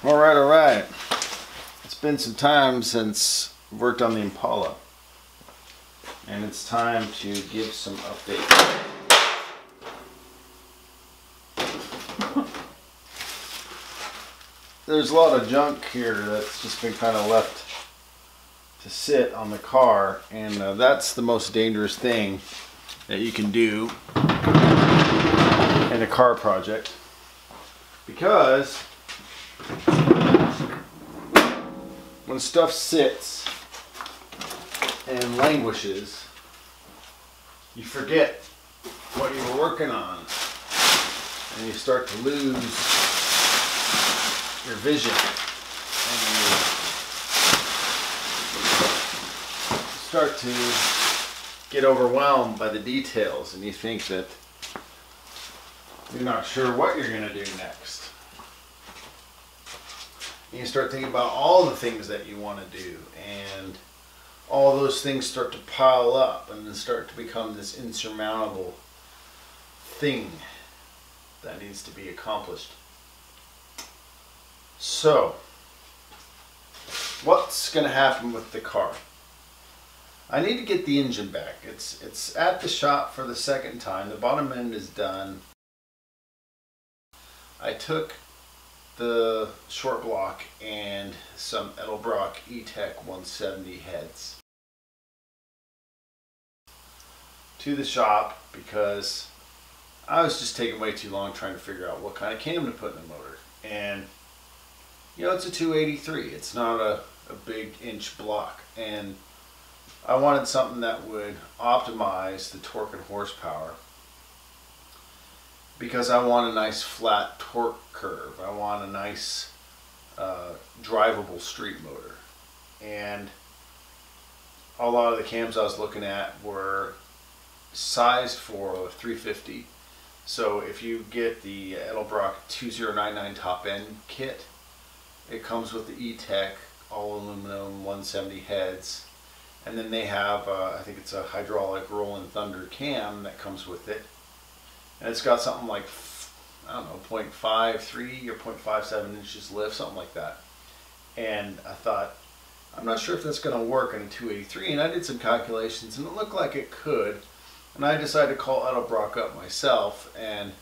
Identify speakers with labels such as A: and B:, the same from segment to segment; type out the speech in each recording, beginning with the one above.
A: Alright. It's been some time since I've worked on the Impala, and it's time to give some updates. There's a lot of junk here that's just been kind of left to sit on the car, and that's the most dangerous thing that you can do in a car project, because when stuff sits and languishes, you forget what you were working on, and you start to lose your vision, and you start to get overwhelmed by the details, and you think that you're not sure what you're going to do next. And you start thinking about all the things that you want to do, and all those things start to pile up and then start to become this insurmountable thing that needs to be accomplished. So, what's going to happen with the car? I need to get the engine back. It's at the shop for the second time. The bottom end is done. I took the short block and some Edelbrock E-Tech 170 heads to the shop because I was just taking way too long trying to figure out what kind of cam to put in the motor. And you know, it's a 283. It's not a big inch block, and I wanted something that would optimize the torque and horsepower, because I want a nice flat torque curve. I want a nice drivable street motor. And a lot of the cams I was looking at were sized for 350. So if you get the Edelbrock 2099 top end kit, it comes with the E-Tech all aluminum 170 heads, and then they have I think it's a hydraulic Rolling Thunder cam that comes with it, and it's got something like, I don't know, 0.53 or 0.57 inches lift, something like that. And I thought, I'm not sure if that's going to work in a 283, and I did some calculations and it looked like it could, and I decided to call Edelbrock up myself, and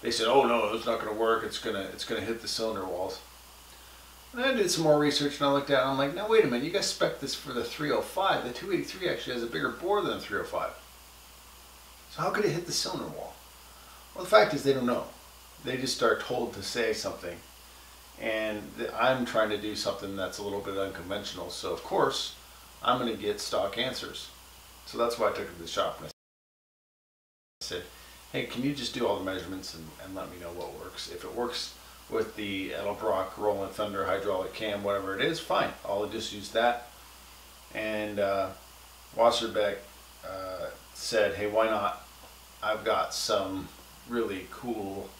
A: they said, oh no, it's not going to work, it's going to hit the cylinder walls. And I did some more research and I looked at it and I'm like, no, wait a minute, you guys spec this for the 305. The 283 actually has a bigger bore than the 305. So how could it hit the cylinder wall? Well, the fact is they don't know. They just are told to say something. And I'm trying to do something that's a little bit unconventional. So of course, I'm going to get stock answers. So that's why I took it to the shop and I said, hey, can you just do all the measurements and let me know what works? If it works with the Edelbrock Rolling Thunder hydraulic cam, whatever it is, fine. I'll just use that. And Wasserbeck said, hey, why not? I've got some really cool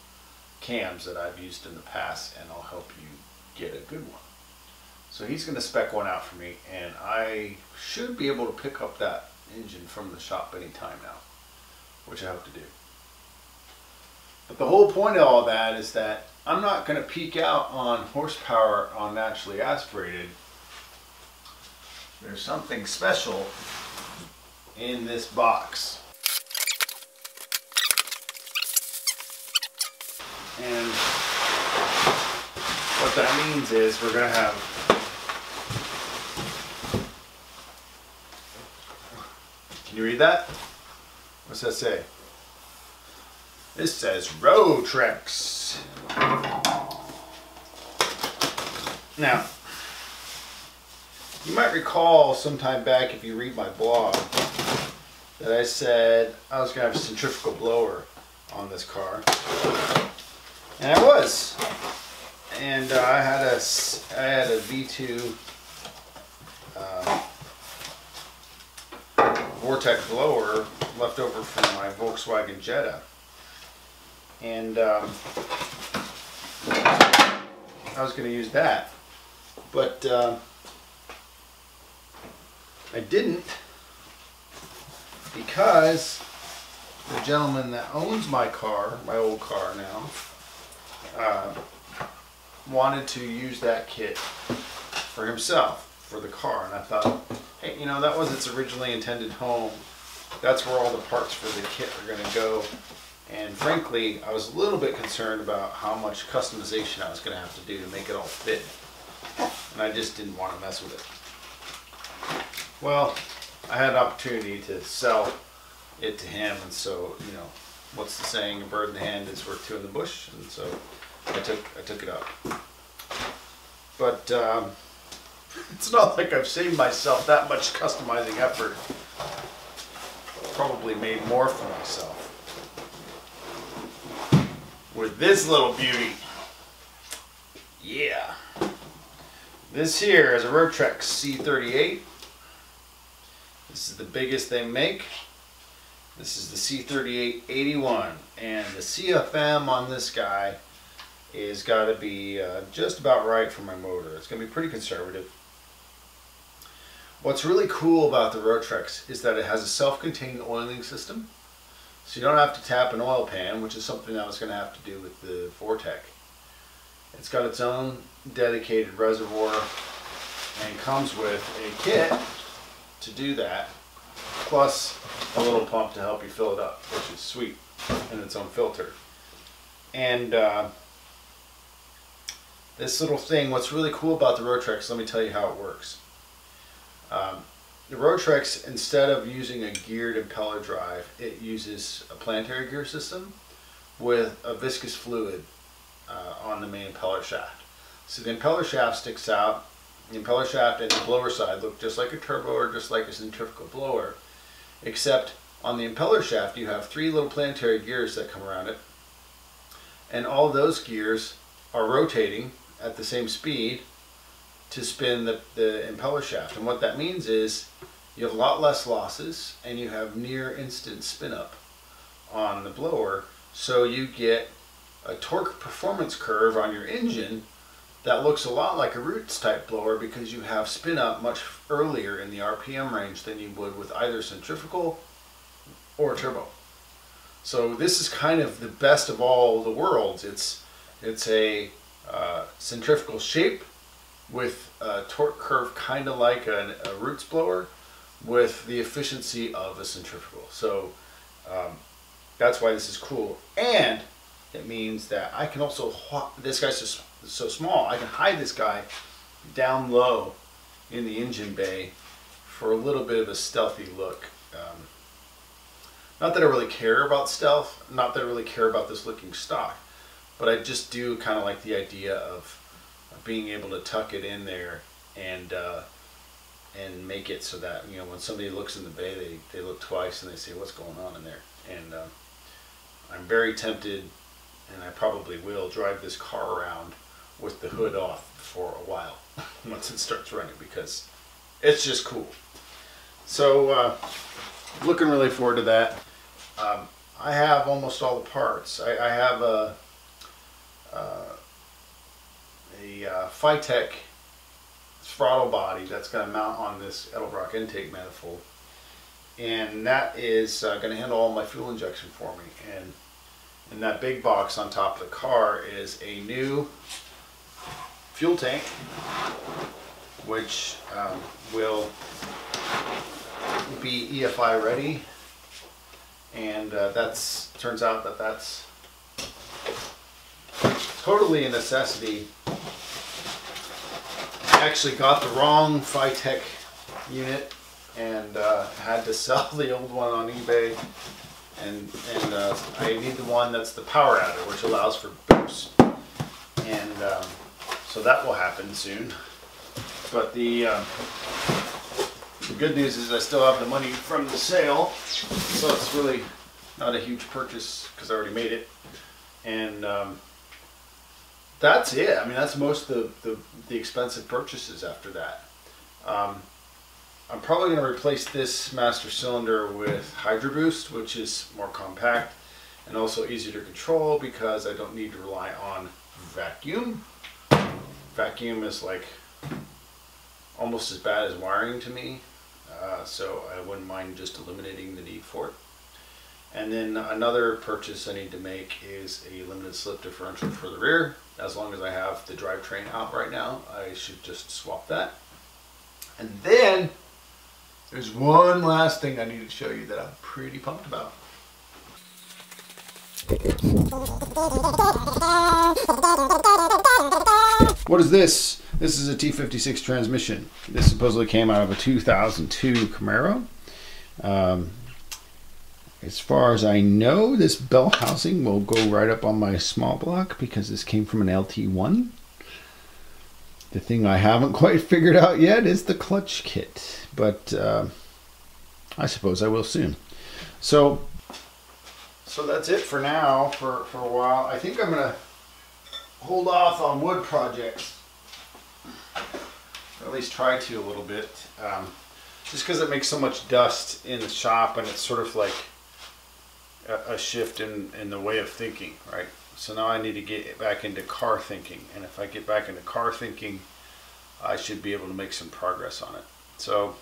A: cams that I've used in the past, and I'll help you get a good one. So he's going to spec one out for me, and I should be able to pick up that engine from the shop anytime now, which I hope to do. But the whole point of all that is that I'm not going to peak out on horsepower on naturally aspirated. There's something special in this box. And what that means is we're going to have Can you read that? What's that say? This says Rotrex. Now, you might recall sometime back, if you read my blog, that I said I was going to have a centrifugal blower on this car. And I was. And I had a V2 Vortex blower left over from my Volkswagen Jetta. And I was going to use that. But I didn't, because the gentleman that owns my car, my old car now, wanted to use that kit for himself, for the car. And I thought, hey, you know, that was its originally intended home. That's where all the parts for the kit are going to go. And frankly, I was a little bit concerned about how much customization I was going to have to do to make it all fit. And I just didn't want to mess with it. Well, I had an opportunity to sell it to him, and so, you know, what's the saying? A bird in the hand is worth two in the bush. And so I took it up. But it's not like I've saved myself that much customizing effort. Probably made more for myself with this little beauty. Yeah. This here is a Rotrex C38. This is the biggest they make. This is the C38-81, and the CFM on this guy is got to be just about right for my motor. It's going to be pretty conservative. What's really cool about the Rotrex is that it has a self-contained oiling system, so you don't have to tap an oil pan, which is something I was going to have to do with the Vortec. It's got its own dedicated reservoir and comes with a kit to do that, plus a little pump to help you fill it up, which is sweet, and its own filter. And this little thing, what's really cool about the Rotrex, let me tell you how it works. The Rotrex, instead of using a geared impeller drive, it uses a planetary gear system with a viscous fluid on the main impeller shaft. So the impeller shaft sticks out. The impeller shaft and the blower side look just like a turbo or just like a centrifugal blower, except on the impeller shaft you have three little planetary gears that come around it, and all those gears are rotating at the same speed to spin the impeller shaft. And what that means is you have a lot less losses and you have near instant spin up on the blower, so you get a torque performance curve on your engine that looks a lot like a Roots type blower, because you have spin up much earlier in the RPM range than you would with either centrifugal or turbo. So this is kind of the best of all the worlds. It's a centrifugal shape with a torque curve kind of like a Roots blower with the efficiency of a centrifugal. So that's why this is cool. And it means that I can also, this guy's just so small, I can hide this guy down low in the engine bay for a little bit of a stealthy look. Not that I really care about stealth, not that I really care about this looking stock, but I just do kind of like the idea of being able to tuck it in there and make it so that, you know, when somebody looks in the bay, they look twice and they say, what's going on in there? And I'm very tempted, and I probably will, drive this car around with the hood off for a while once it starts running, because it's just cool. So looking really forward to that. I have almost all the parts. I have a Phytech throttle body that's going to mount on this Edelbrock intake manifold, and that is going to handle all my fuel injection for me. And in that big box on top of the car is a new fuel tank, which will be EFI ready, and turns out that that's totally a necessity. I actually got the wrong Phytech unit and had to sell the old one on eBay, and I need the one that's the power adder, which allows for boost, and so that will happen soon. But the good news is I still have the money from the sale, so it's really not a huge purchase because I already made it. And that's it. I mean, that's most of the expensive purchases after that. I'm probably going to replace this master cylinder with Hydro Boost, which is more compact and also easier to control because I don't need to rely on vacuum. Vacuum is like almost as bad as wiring to me, so I wouldn't mind just eliminating the need for it. And then another purchase I need to make is a limited slip differential for the rear. As long as I have the drivetrain out right now, I should just swap that. And then there's one last thing I need to show you that I'm pretty pumped about. What is this? This is a T56 transmission. This supposedly came out of a 2002 Camaro. As far as I know, this bell housing will go right up on my small block because this came from an LT1. The thing I haven't quite figured out yet is the clutch kit, but I suppose I will soon. So that's it for now, for a while. I think I'm gonna hold off on wood projects, or at least try to a little bit, just because it makes so much dust in the shop, and it's sort of like a shift in the way of thinking, right? So now I need to get back into car thinking, and if I get back into car thinking, I should be able to make some progress on it. So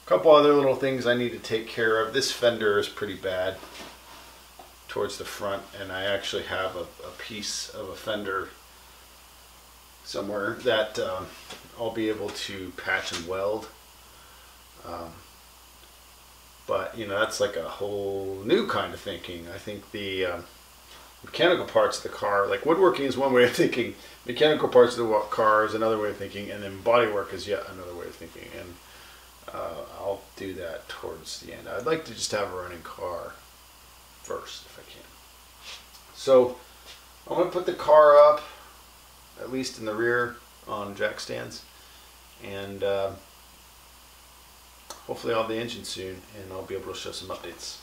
A: a couple other little things I need to take care of. This fender is pretty bad towards the front, and I actually have a piece of a fender somewhere that I'll be able to patch and weld. But you know, that's like a whole new kind of thinking. I think the mechanical parts of the car, like woodworking is one way of thinking, mechanical parts of the car is another way of thinking, and then bodywork is yet another way of thinking. And I'll do that towards the end. I'd like to just have a running car first if I can. So I'm going to put the car up, at least in the rear, on jack stands, and hopefully I'll have the engine soon, and I'll be able to show some updates.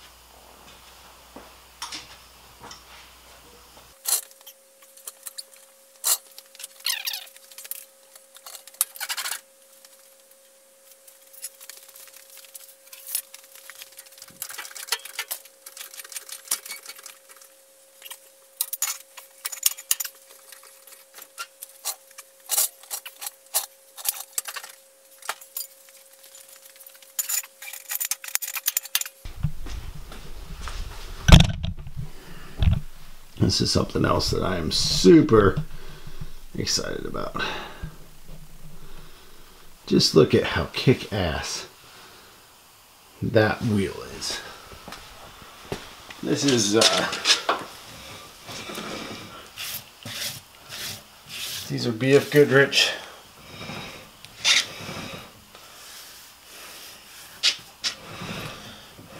A: This is something else that I am super excited about. Just look at how kick-ass that wheel is. This is these are BF Goodrich.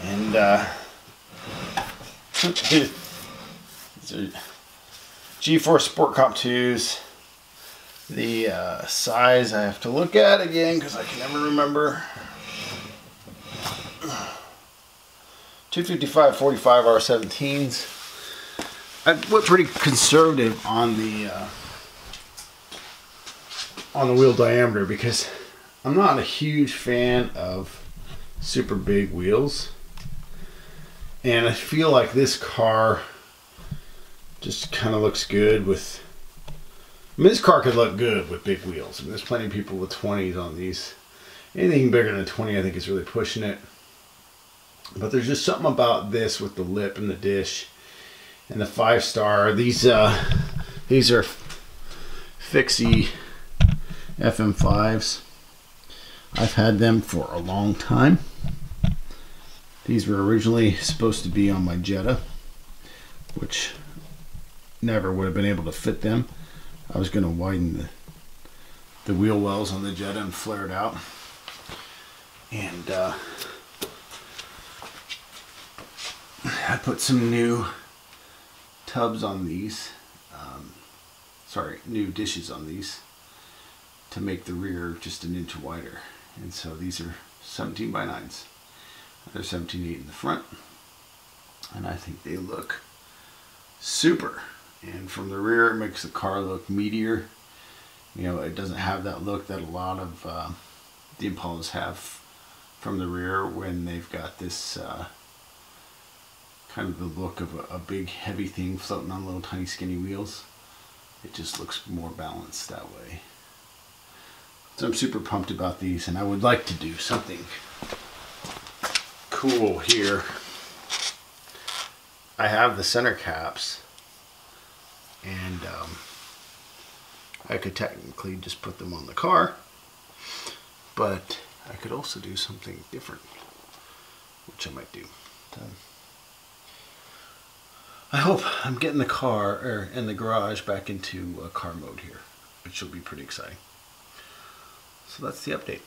A: And G4 Sport Comp 2s. The size I have to look at again because I can never remember. 255 45 R17s. I went pretty conservative on the wheel diameter because I'm not a huge fan of super big wheels, and I feel like this car just kind of looks good with, I mean, this car could look good with big wheels. I mean, there's plenty of people with 20s on these. Anything bigger than 20 I think is really pushing it. But there's just something about this with the lip and the dish and the 5-star. These are Fixie FM5s. I've had them for a long time. These were originally supposed to be on my Jetta, which never would have been able to fit them. I was going to widen the wheel wells on the Jetta and flare it out. And I put some new tubs on these, new dishes on these to make the rear just an inch wider. And so these are 17 by 9s. They're 17.8 in the front, and I think they look super. And from the rear, it makes the car look meatier. You know, it doesn't have that look that a lot of the Impalas have from the rear when they've got this kind of the look of a big heavy thing floating on little tiny skinny wheels. It just looks more balanced that way. So I'm super pumped about these, and I would like to do something cool here. I have the center caps, and I could technically just put them on the car, but I could also do something different, which I might do. I hope I'm getting the car, or in the garage, back into car mode here, which will be pretty exciting. So that's the update.